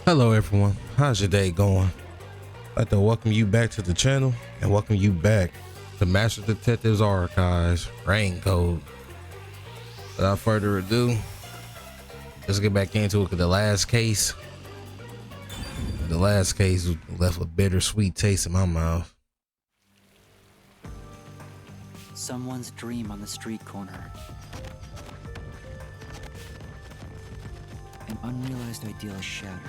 Hello everyone, how's your day going? I'd like to welcome you back to the channel and welcome you back to Master Detective's Archives Rain Code. Without further ado, let's get back into it because the last case left a bittersweet taste in my mouth. Someone's dream on the street corner. An unrealized ideal is shattered.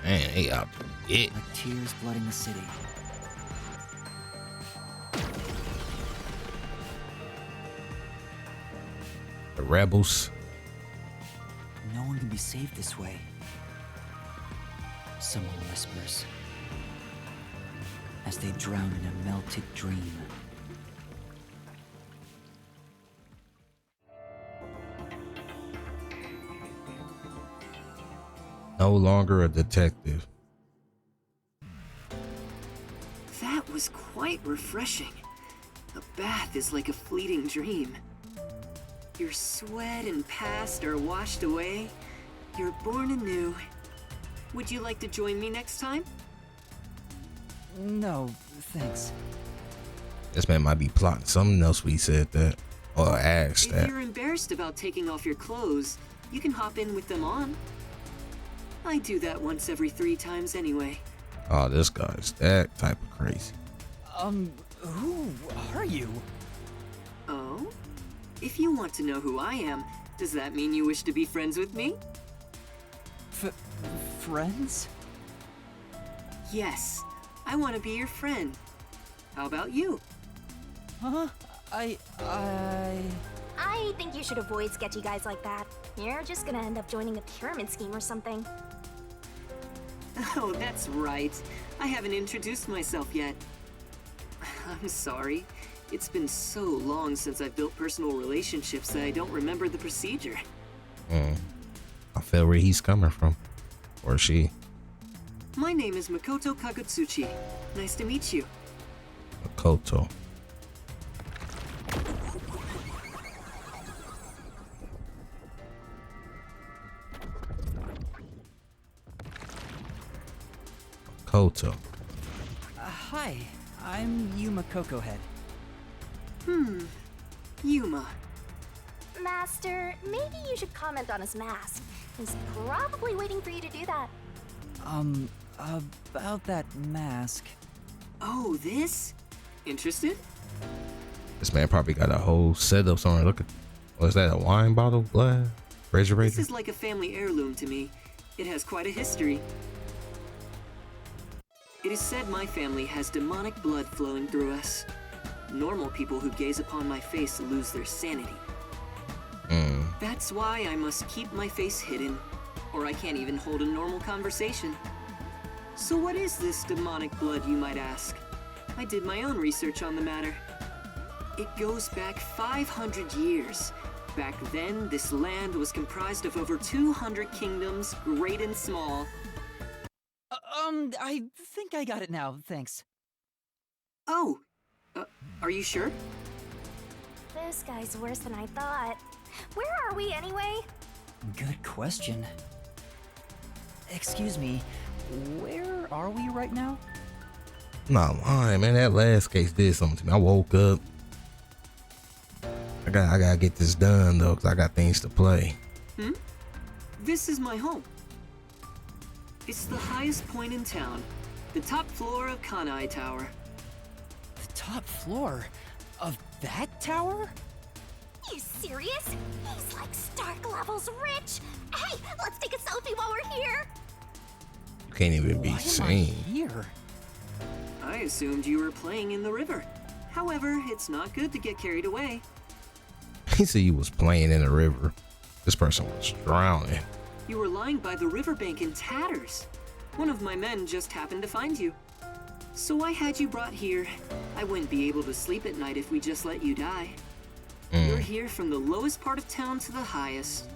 Man, they out it. Like tears flooding the city. The rebels. No one can be saved this way. Someone whispers as they drown in a melted dream. No longer a detective. That was quite refreshing. A bath is like a fleeting dream. Your sweat and past are washed away. You're born anew. Would you like to join me next time? No, thanks. This man might be plotting something else when he said that or asked If that. you're embarrassed about taking off your clothes, you can hop in with them on. I do that once every 3 times anyway. Oh, this guy's that type of crazy. Who are you? Oh? If you want to know who I am, does that mean you wish to be friends with me? Friends? Yes, I want to be your friend. How about you? Huh? I think you should avoid sketchy guys like that. You're just gonna end up joining a pyramid scheme or something. Oh, that's right. I haven't introduced myself yet. I'm sorry. It's been so long since I've built personal relationships that I don't remember the procedure. I feel where he's coming from. Or she. My name is Makoto Kagutsuchi. Nice to meet you. Makoto. Makoto. Hi, I'm Yuma Kokohead. Yuma. Master, maybe you should comment on his mask. He's probably waiting for you to do that. About that mask. Oh, this? Interested? This man probably got a whole setup somewhere. Look at, was that a wine bottle glass? This Refrigerator? is like a family heirloom to me. It has quite a history. It is said my family has demonic blood flowing through us. Normal people who gaze upon my face lose their sanity. That's why I must keep my face hidden, or I can't even hold a normal conversation. So what is this demonic blood, you might ask? I did my own research on the matter. It goes back 500 years. Back then, this land was comprised of over 200 kingdoms, great and small. I think I got it now, thanks. Oh, are you sure? This guy's worse than I thought. Where are we anyway? Good question. Excuse me, where are we right now? Nah, lying, man. That last case did something to me. I woke up. I gotta get this done though, cause I got things to play. This is my home. It's the highest point in town, the top floor of Kanai Tower. The top floor of that tower? You serious? He's like Stark levels rich. Hey, let's take a selfie while we're here. You can't even be Why am I seen. here? I assumed you were playing in the river. However, it's not good to get carried away. He said you was playing in the river. This person was drowning. You were lying by the riverbank in tatters. One of my men just happened to find you. So I had you brought here. I wouldn't be able to sleep at night if we just let you die. You're here from the lowest part of town to the highest.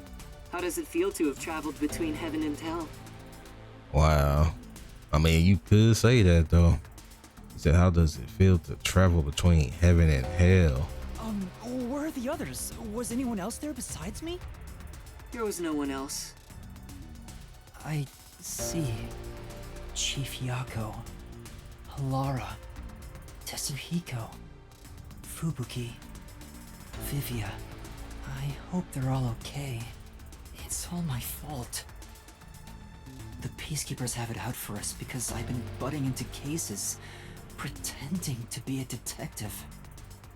How does it feel to have traveled between heaven and hell? Wow. I mean, you could say that though. He said, how does it feel to travel between heaven and hell? Where are the others? Was anyone else there besides me? There was no one else. I see. Chief Yako, Halara, Tetsuhiko, Fubuki, Vivia. I hope they're all okay. It's all my fault. The Peacekeepers have it out for us because I've been butting into cases, pretending to be a detective.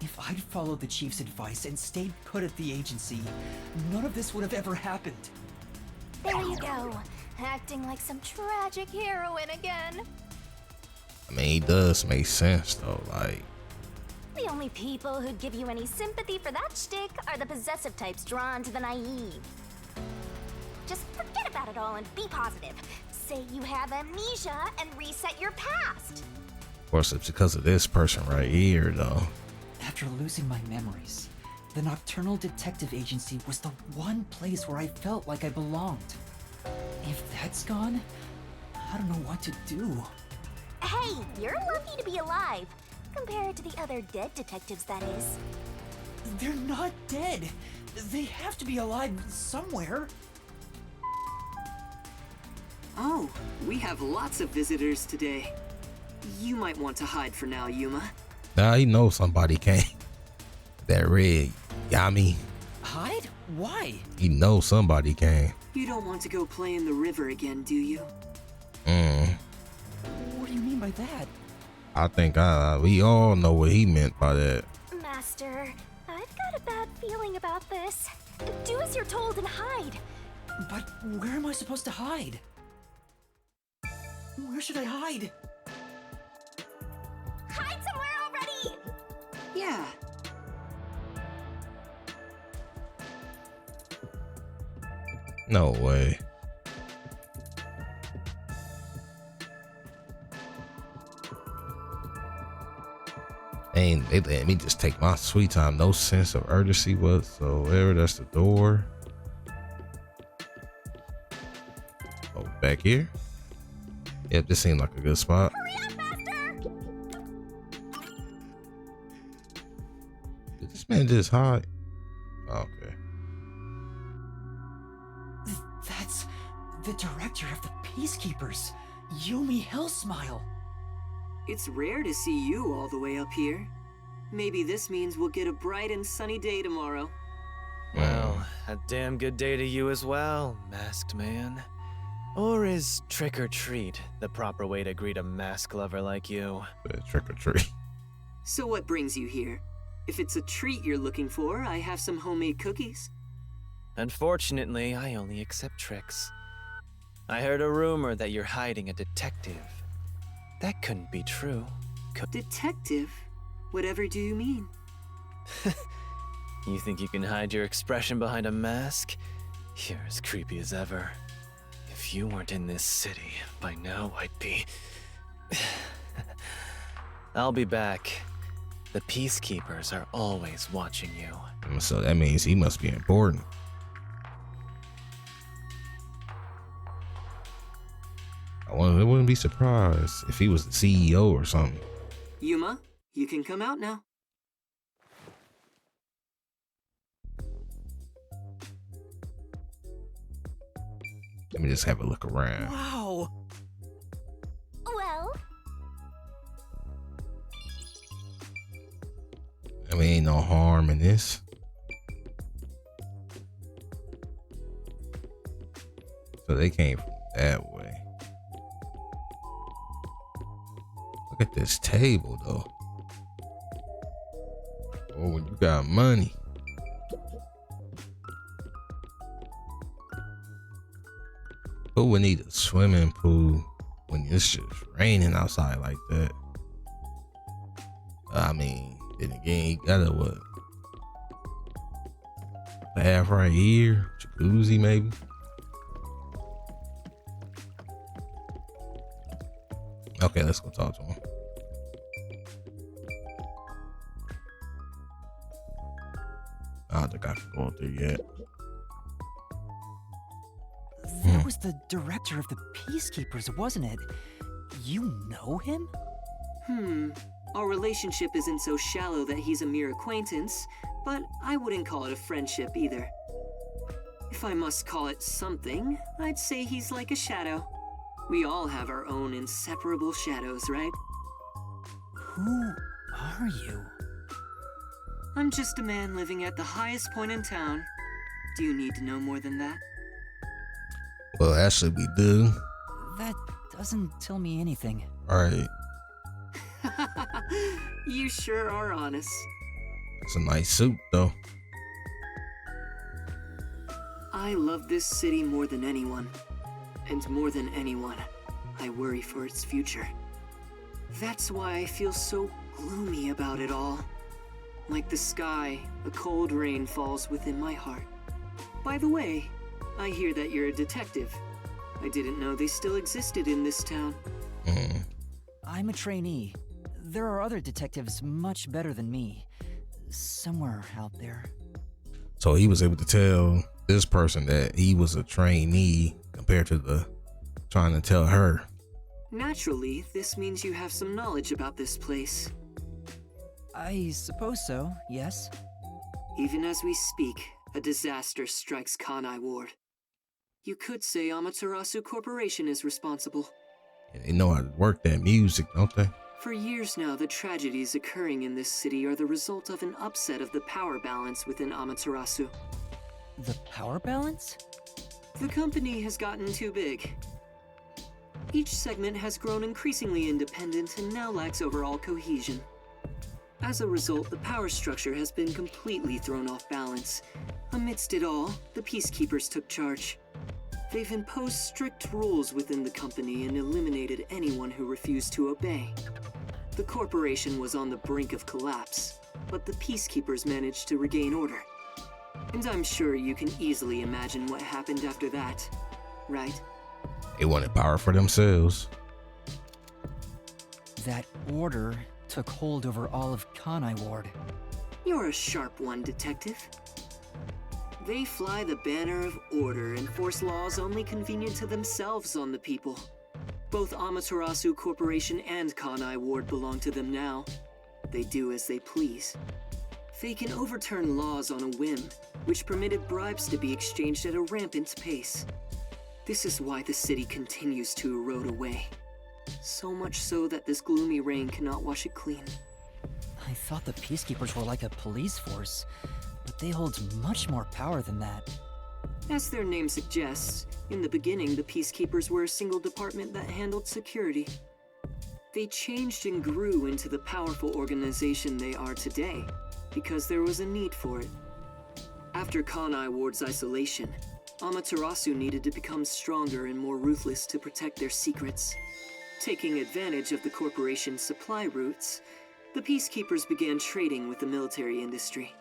If I'd followed the Chief's advice and stayed put at the agency, none of this would have ever happened. There you go, acting like some tragic heroine again. I mean, he does make sense though. Like, The only people who'd give you any sympathy for that shtick are the possessive types drawn to the naive. Just forget about it all and be positive. Say you have amnesia and reset your past. of course, it's because of this person right here though. After losing my memories, the Nocturnal Detective Agency was the one place where I felt like I belonged. If that's gone, I don't know what to do. Hey, you're lucky to be alive. Compared to the other dead detectives, that is. They're not dead. They have to be alive somewhere. Oh, we have lots of visitors today. You might want to hide for now, Yuma. Nah, he knows somebody came. That red Yami. Hide? Why? He knows somebody came. You don't want to go play in the river again, do you? What do you mean by that? I think we all know what he meant by that. Master, I've got a bad feeling about this. Do as you're told and hide. But where am I supposed to hide? Where should I hide? Hide somewhere already! Yeah. No way. Ain't they let me just take my sweet time, no sense of urgency whatsoever. That's the door. Oh, back here? Yep, this seemed like a good spot. Hurry up, Master! Did this man just hide? Oh, okay. That's the director of the Peacekeepers, Yumi Hellsmile. It's rare to see you all the way up here. Maybe this means we'll get a bright and sunny day tomorrow. Well, a damn good day to you as well, masked man. Or is trick or treat the proper way to greet a mask lover like you? Trick or treat. So what brings you here? If it's a treat you're looking for, I have some homemade cookies. Unfortunately, I only accept tricks. I heard a rumor that you're hiding a detective. That couldn't be true. Detective? Whatever do you mean? You think you can hide your expression behind a mask? You're as creepy as ever. If you weren't in this city, by now I'd be... I'll be back. The Peacekeepers are always watching you. So that means he must be important. I wouldn't be surprised if he was the CEO or something. Yuma, you can come out now. Let me just have a look around. Wow. Well, I mean, ain't no harm in this. So they came from that way. Look at this table, though. Oh, you got money. Who would need a swimming pool when it's just raining outside like that? I mean, then again, you got what? Bath right here, jacuzzi maybe. Okay, let's go talk to him. I don't think I can go through yet. That was the director of the Peacekeepers, wasn't it? You know him? Our relationship isn't so shallow that he's a mere acquaintance, but I wouldn't call it a friendship either. If I must call it something, I'd say he's like a shadow. We all have our own inseparable shadows, right? Who are you? I'm just a man living at the highest point in town. Do you need to know more than that? Well, actually, we do. That doesn't tell me anything. All right. You sure are honest. It's a nice suit, though. I love this city more than anyone. And more than anyone, I worry for its future. That's why I feel so gloomy about it all. Like the sky, a cold rain falls within my heart. By the way, I hear that you're a detective. I didn't know they still existed in this town. I'm a trainee. There are other detectives much better than me. Somewhere out there. So he was able to tell this person that he was a trainee compared to the trying to tell her. Naturally, this means you have some knowledge about this place. I suppose so, yes. Even as we speak, a disaster strikes Kanai Ward. You could say Amaterasu Corporation is responsible. They know how to work that music, don't they? For years now, the tragedies occurring in this city are the result of an upset of the power balance within Amaterasu. The power balance? The company has gotten too big. Each segment has grown increasingly independent and now lacks overall cohesion. As a result, the power structure has been completely thrown off balance. Amidst it all, the Peacekeepers took charge. They've imposed strict rules within the company and eliminated anyone who refused to obey. The corporation was on the brink of collapse, but the Peacekeepers managed to regain order. And I'm sure you can easily imagine what happened after that, right? They wanted power for themselves. That order took hold over all of Kanai Ward. You're a sharp one, detective. They fly the banner of order and force laws only convenient to themselves on the people. Both Amaterasu Corporation and Kanai Ward belong to them now. They do as they please. They can overturn laws on a whim, which permitted bribes to be exchanged at a rampant pace. This is why the city continues to erode away. So much so that this gloomy rain cannot wash it clean. I thought the Peacekeepers were like a police force, but they hold much more power than that. As their name suggests, in the beginning the Peacekeepers were a single department that handled security. They changed and grew into the powerful organization they are today, because there was a need for it. After Kanai Ward's isolation, Amaterasu needed to become stronger and more ruthless to protect their secrets. Taking advantage of the corporation's supply routes, the Peacekeepers began trading with the military industry.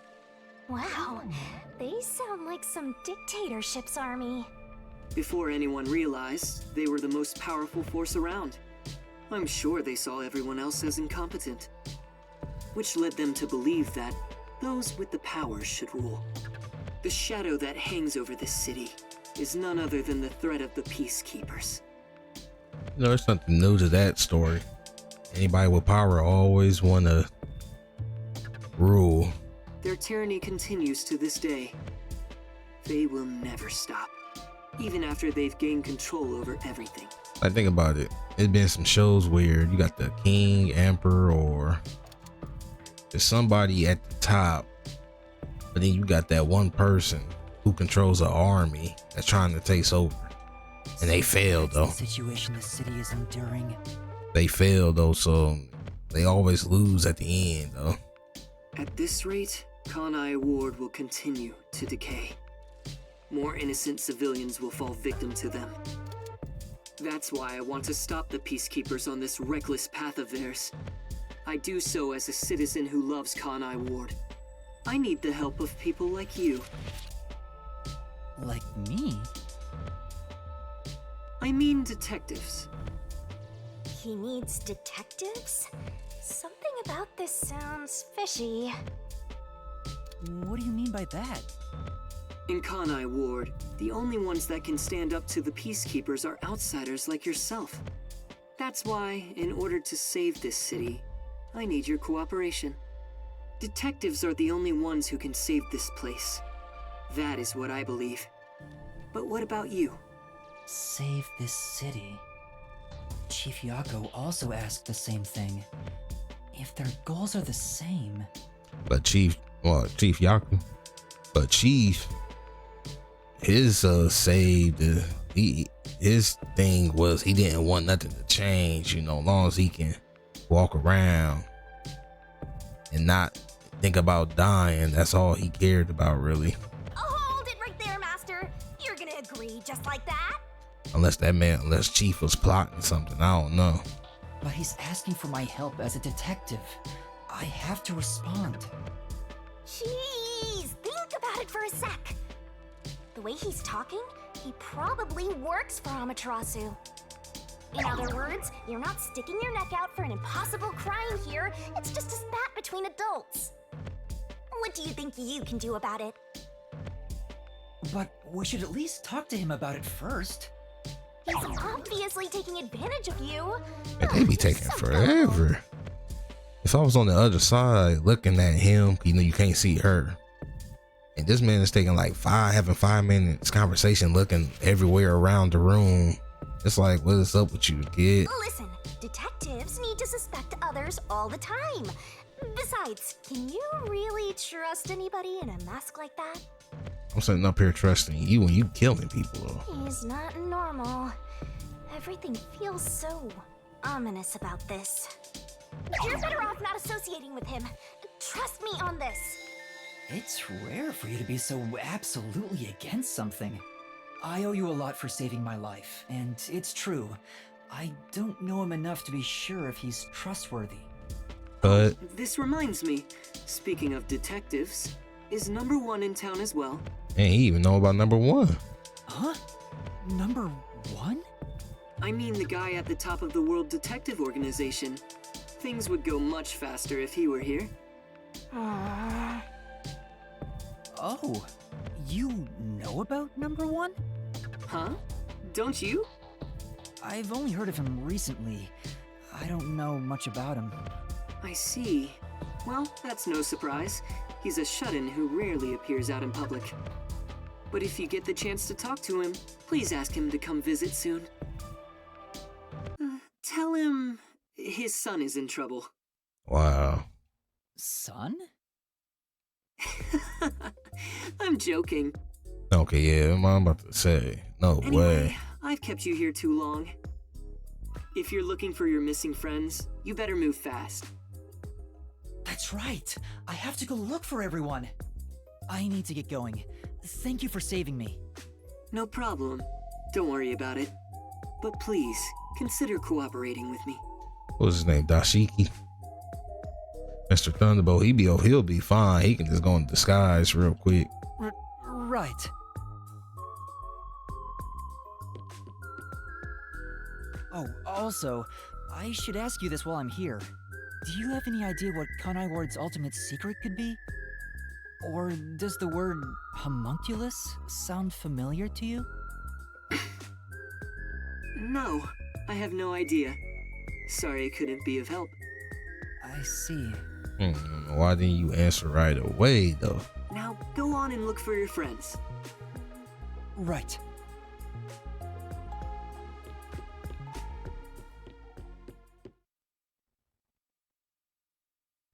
Wow, they sound like some dictatorship's army. Before anyone realized, they were the most powerful force around. I'm sure they saw everyone else as incompetent, which led them to believe that those with the power should rule. The shadow that hangs over this city is none other than the threat of the Peacekeepers. You know, there's something new to that story. Anybody with power always want to rule. Their tyranny continues to this day. They will never stop, even after they've gained control over everything. I think about it. It's been some shows where you got the king, emperor, or there's somebody at the top, but then you got that one person who controls an army that's trying to take over. And they fail though. The situation the city is enduring. They fail though, so they always lose at the end though. At this rate, Kanai Ward will continue to decay. More innocent civilians will fall victim to them. That's why I want to stop the Peacekeepers on this reckless path of theirs. I do so as a citizen who loves Kanai Ward. I need the help of people like you. Like me? I mean detectives. He needs detectives? Something about this sounds fishy. What do you mean by that? In Kanai Ward, the only ones that can stand up to the Peacekeepers are outsiders like yourself. That's why, in order to save this city, I need your cooperation. Detectives are the only ones who can save this place. That is what I believe. But what about you? Save this city. Chief Yako also asked the same thing. If their goals are the same... But Chief Yaku. But Chief, his his thing was he didn't want nothing to change, as long as he can walk around and not think about dying. That's all he cared about, really. Hold it right there, Master. You're gonna agree just like that? Unless Chief was plotting something, I don't know. But he's asking for my help as a detective. I have to respond. Jeez, think about it for a sec. The way he's talking, he probably works for Amaterasu. In other words, you're not sticking your neck out for an impossible crime here. It's just a spat between adults. What do you think you can do about it? But we should at least talk to him about it first. He's obviously taking advantage of you. And they be taking So forever. If I was on the other side looking at him, you can't see her. And this man is taking having 5 minutes conversation, looking everywhere around the room. It's like, what is up with you, kid? Listen, detectives need to suspect others all the time. Besides, can you really trust anybody in a mask like that? I'm sitting up here trusting you when you killing people, though. He's not normal. Everything feels so ominous about this. You're better off not associating with him. Trust me on this. It's rare for you to be so absolutely against something. I owe you a lot for saving my life, and it's true. I don't know him enough to be sure if he's trustworthy. But This reminds me, speaking of detectives, is number 1 in town as well? and he even know about number 1. Huh? Number 1? I mean the guy at the top of the World Detective Organization. Things would go much faster if he were here. Oh, you know about number 1? Huh? Don't you? I've only heard of him recently. I don't know much about him. I see. Well, that's no surprise. He's a shut-in who rarely appears out in public. But if you get the chance to talk to him, please ask him to come visit soon. Tell him his son is in trouble. Wow. Son? I'm joking. Okay, yeah, I'm about to say. No Anyway, way. I've kept you here too long. If you're looking for your missing friends, you better move fast. That's right. I have to go look for everyone. I need to get going. Thank you for saving me. No problem. Don't worry about it. But please, consider cooperating with me. What was his name? Dashiki? Mr. Thunderbolt, he'll be fine. He can just go in disguise real quick. Right. Oh, also, I should ask you this while I'm here. Do you have any idea what Kanai Ward's ultimate secret could be? Or does the word homunculus sound familiar to you? No, I have no idea. Sorry I couldn't be of help. I see. Why didn't you answer right away, though? Now go on and look for your friends. Right.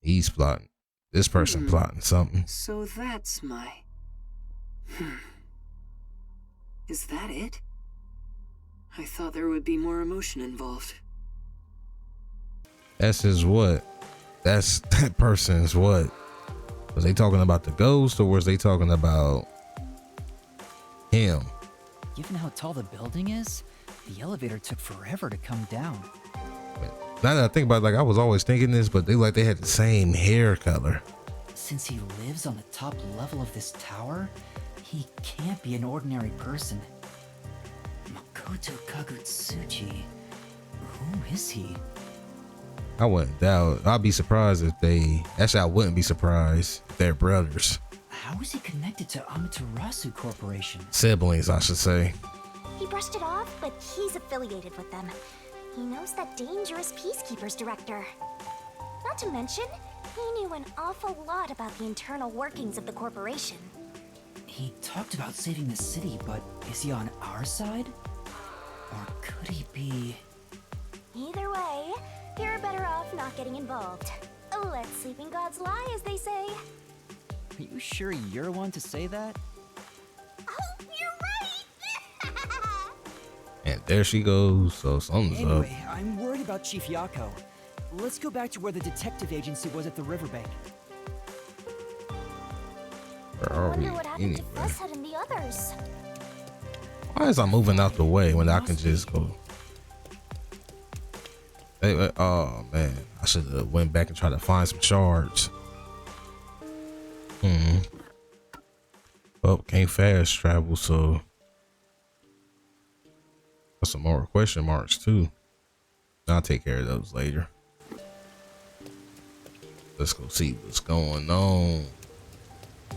He's plotting. This person plotting something. So that's my... Is that it? I thought there would be more emotion involved. That's his what? That person's what? Was they talking about the ghost or was they talking about him? Given how tall the building is, the elevator took forever to come down. Now that I think about it, I was always thinking this, but they had the same hair color. Since he lives on the top level of this tower, he can't be an ordinary person. Makoto Kagutsuchi. Who is he? I wouldn't doubt. I'd be surprised if I wouldn't be surprised if they're brothers. How is he connected to Amaterasu Corporation? Siblings, I should say. He brushed it off, but he's affiliated with them. He knows that dangerous Peacekeepers director. Not to mention, he knew an awful lot about the internal workings of the corporation. He talked about saving the city, but is he on our side? Or could he be... getting involved. Let sleeping gods lie, as they say. Are you sure you're one to say that? Oh, you're right! And there she goes. So something's up. Anyway, I'm worried about Chief Yako. Let's go back to where the detective agency was at the riverbank. Where I are we wonder what happened to anyway? Fusshead and the others. Why is I moving out the way when I can just go? Hey, oh man, I should have went back and tried to find some shards. Oh, can't fast travel, so got some more question marks too. I'll take care of those later. Let's go see what's going on.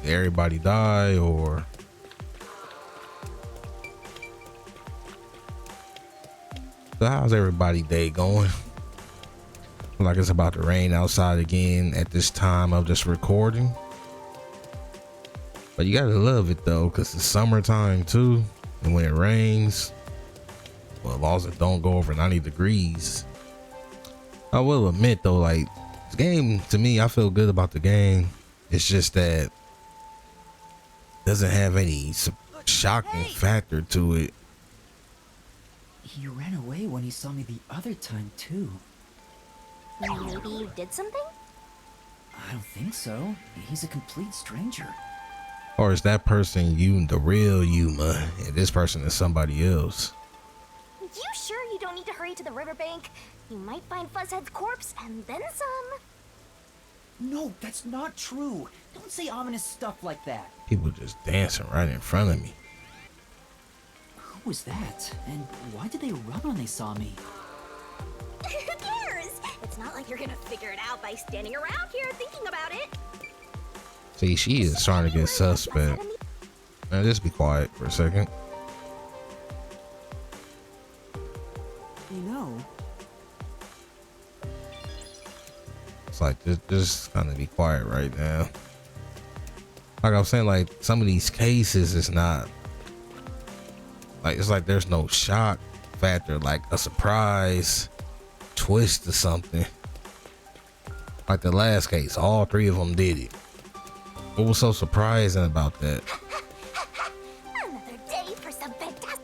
Did everybody die or? So how's everybody day going? Like it's about to rain outside again at this time of this recording. But you gotta love it though, because it's summertime too. And when it rains, well, as long as it don't go over 90 degrees. I will admit though, like this game, to me, I feel good about the game. It's just that it doesn't have any shocking factor to it. He ran away when he saw me the other time, too. Maybe you did something? I don't think so. He's a complete stranger. Or is that person you, the real Yuma, and this person is somebody else? You sure you don't need to hurry to the riverbank? You might find Fuzzhead's corpse and then some. No, that's not true. Don't say ominous stuff like that. People just dancing right in front of me. Who was that? And why did they run when they saw me? Who cares? It's not like you're gonna figure it out by standing around here thinking about it. See, she is trying to get suspect. Man, just be quiet for a second. You know, It's like just kind of be quiet right now. Like I was saying, like some of these cases is not like, it's like there's no shock factor, like a surprise twist or something. Like the last case, all three of them did it. What was so surprising about that? Another day for some fantastic.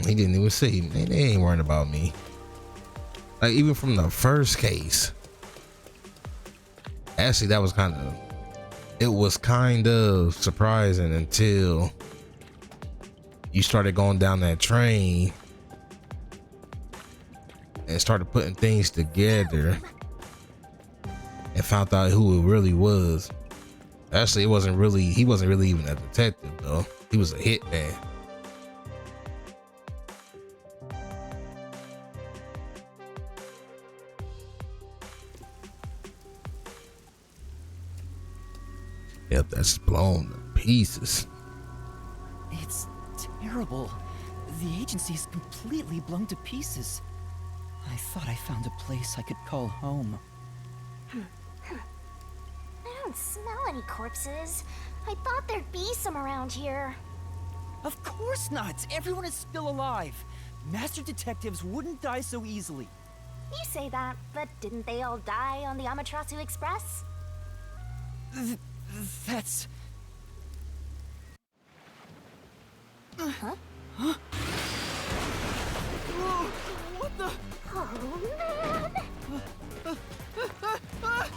He didn't even see me. They ain't worrying about me. Like even from the first case, actually that was kind of surprising until you started going down that train and started putting things together and found out who it really was. Actually, he wasn't really even a detective though. He was a hitman. Yep, that's blown to pieces. it's terrible. The agency is completely blown to pieces. I thought I found a place I could call home. I don't smell any corpses. I thought there'd be some around here. Of course not! Everyone is still alive! Master detectives wouldn't die so easily. You say that, but didn't they all die on the Amaterasu Express? That's... Huh? Huh? Whoa! What the... Oh, man!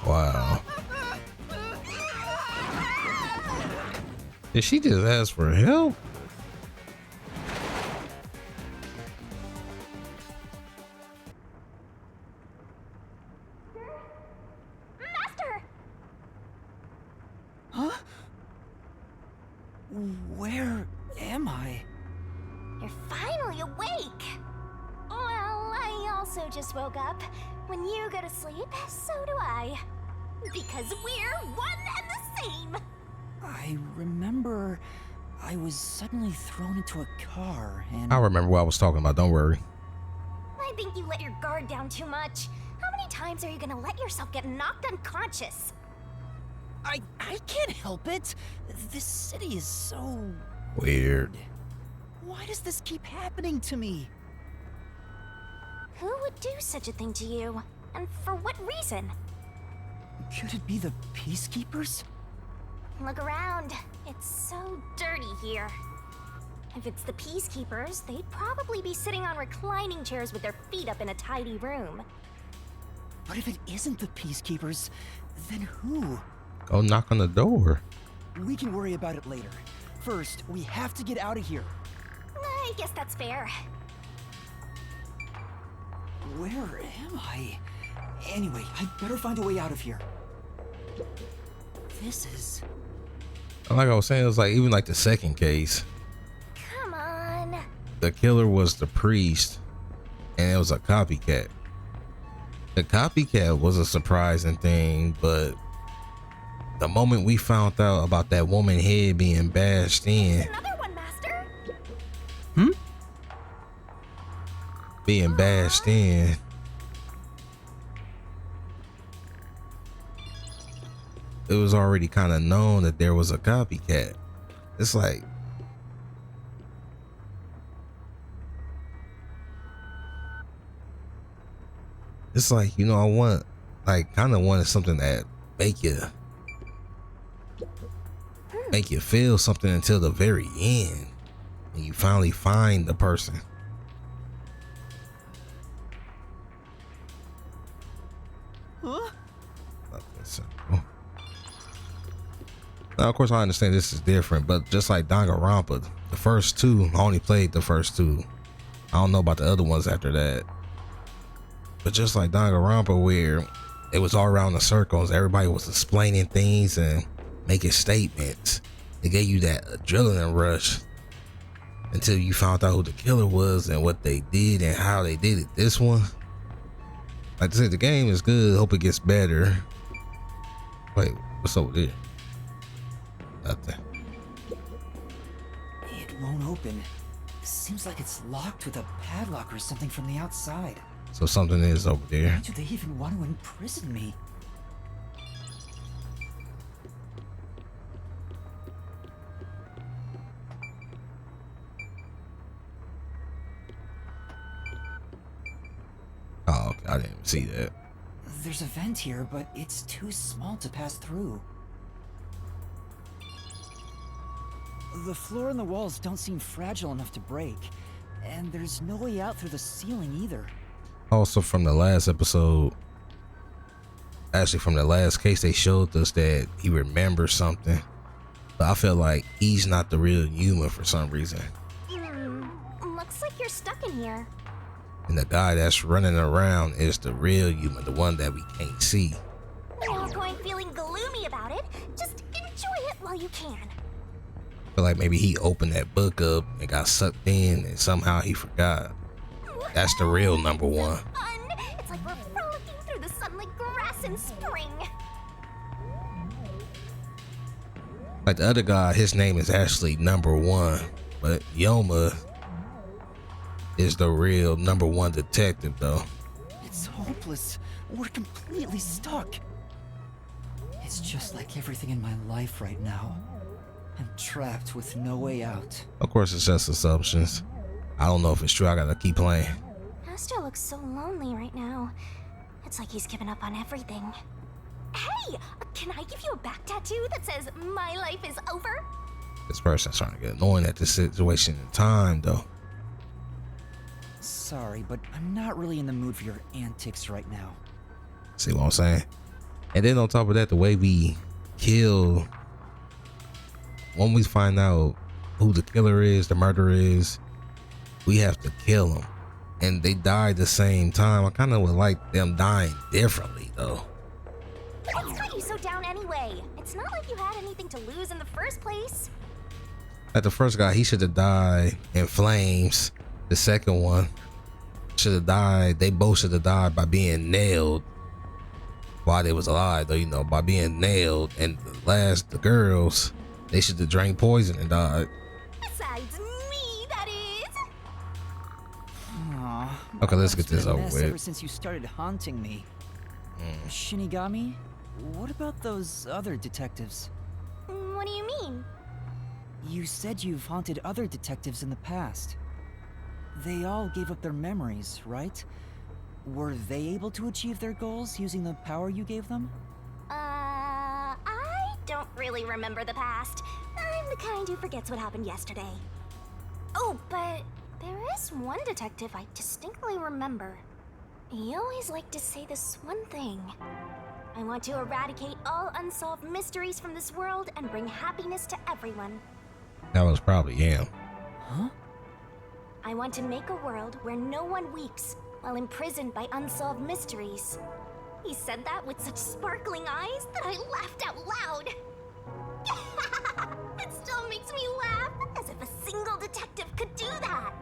Wow. Did she just ask for help? Master! Huh? Where am I? You're finally awake! Well, I also just woke up. When you go to sleep, so do I. Because we're one and the same! I remember I was suddenly thrown into a car and... I remember what I was talking about, don't worry. I think you let your guard down too much. How many times are you gonna let yourself get knocked unconscious? I can't help it. This city is so... Weird. Why does this keep happening to me? Who would do such a thing to you? And for what reason? Could it be the Peacekeepers? Look around. It's so dirty here. If it's the Peacekeepers, they'd probably be sitting on reclining chairs with their feet up in a tidy room. But if it isn't the Peacekeepers, then who? Go knock on the door. We can worry about it later. First, we have to get out of here. I guess that's fair. Where am I? Anyway, I'd better find a way out of here. This is... Like I was saying, it was like even like the second case. Come on. The killer was the priest, and it was a copycat. The copycat was a surprising thing, but the moment we found out about that woman head being bashed in, Another one, Master. being bashed in, it was already kind of known that there was a copycat. It's like, you know, I kind of wanted something that make you feel something until the very end, and you finally find the person. Huh? Nothing simple. Now, of course, I understand this is different, but just like Danganronpa, the first two, I only played the first two. I don't know about the other ones after that. But just like Danganronpa, where it was all around the circles, everybody was explaining things and making statements. It gave you that adrenaline rush until you found out who the killer was and what they did and how they did it. This one, like I said, the game is good. Hope it gets better. Wait, what's over there? Nothing. It won't open. Seems like it's locked with a padlock or something from the outside. So something is over there. Why do they even want to imprison me? Oh, okay, I didn't even see that. There's a vent here, but it's too small to pass through. The floor and the walls don't seem fragile enough to break, and there's no way out through the ceiling either. Also, from the last episode, actually from the last case, they showed us that he remembers something, but I feel like he's not the real Yuma for some reason. Looks like you're stuck in here. And the guy that's running around is the real Yuma, the one that we can't see. No point feeling gloomy about it. Just enjoy it while you can. I feel like maybe he opened that book up and got sucked in and somehow he forgot. That's the real number one. Fun! It's like we're frolicking through the sunlit grass in spring. Like the other guy, his name is actually number one, but Yuma is the real number one detective though. It's hopeless. We're completely stuck. It's just like everything in my life right now. I'm trapped with no way out. Of course, it's just assumptions. I don't know if it's true. I gotta keep playing. Master looks so lonely right now. It's like he's given up on everything. Hey! Can I give you a back tattoo that says, "My life is over"? This person's trying to get annoying at this situation and time though. Sorry, but I'm not really in the mood for your antics right now. See what I'm saying? And then on top of that, the way we kill, when we find out who the killer is, the murderer is, we have to kill him. And they die the same time. I kind of would like them dying differently though. What's got you so down anyway? It's not like you had anything to lose in the first place. Like the first guy, he should have died in flames. The second one should have died. They both should have died by being nailed while they was alive though, you know, by being nailed. And the girls, they should have drank poison and died. Besides me, that is. Aw, Okay, let's get it's been this a over mess with. Ever since you started haunting me. Shinigami? What about those other detectives? What do you mean? You said you've haunted other detectives in the past. They all gave up their memories, right? Were they able to achieve their goals using the power you gave them? I don't really remember the past. I'm the kind who forgets what happened yesterday. Oh, but there is one detective I distinctly remember. He always liked to say this one thing. I want to eradicate all unsolved mysteries from this world and bring happiness to everyone. That was probably him. Huh? I want to make a world where no one weeps while imprisoned by unsolved mysteries. He said that with such sparkling eyes that I laughed out loud. It still makes me laugh, as if a single detective could do that.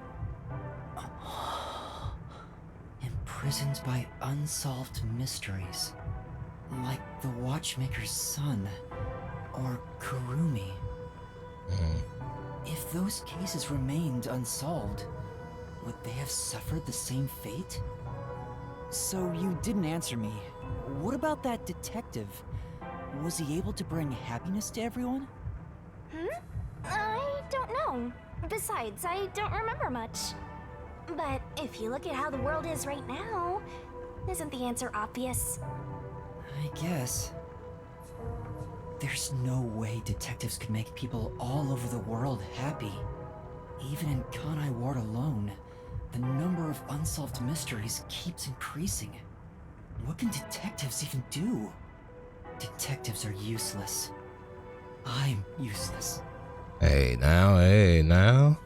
Imprisoned by unsolved mysteries. Like the Watchmaker's son, or Kurumi. If those cases remained unsolved, would they have suffered the same fate? So you didn't answer me. What about that detective? Was he able to bring happiness to everyone? I don't know. Besides, I don't remember much. But if you look at how the world is right now, isn't the answer obvious? I guess. There's no way detectives could make people all over the world happy. Even in Kanai Ward alone, the number of unsolved mysteries keeps increasing. What can detectives even do? Detectives are useless. I'm useless. Hey now.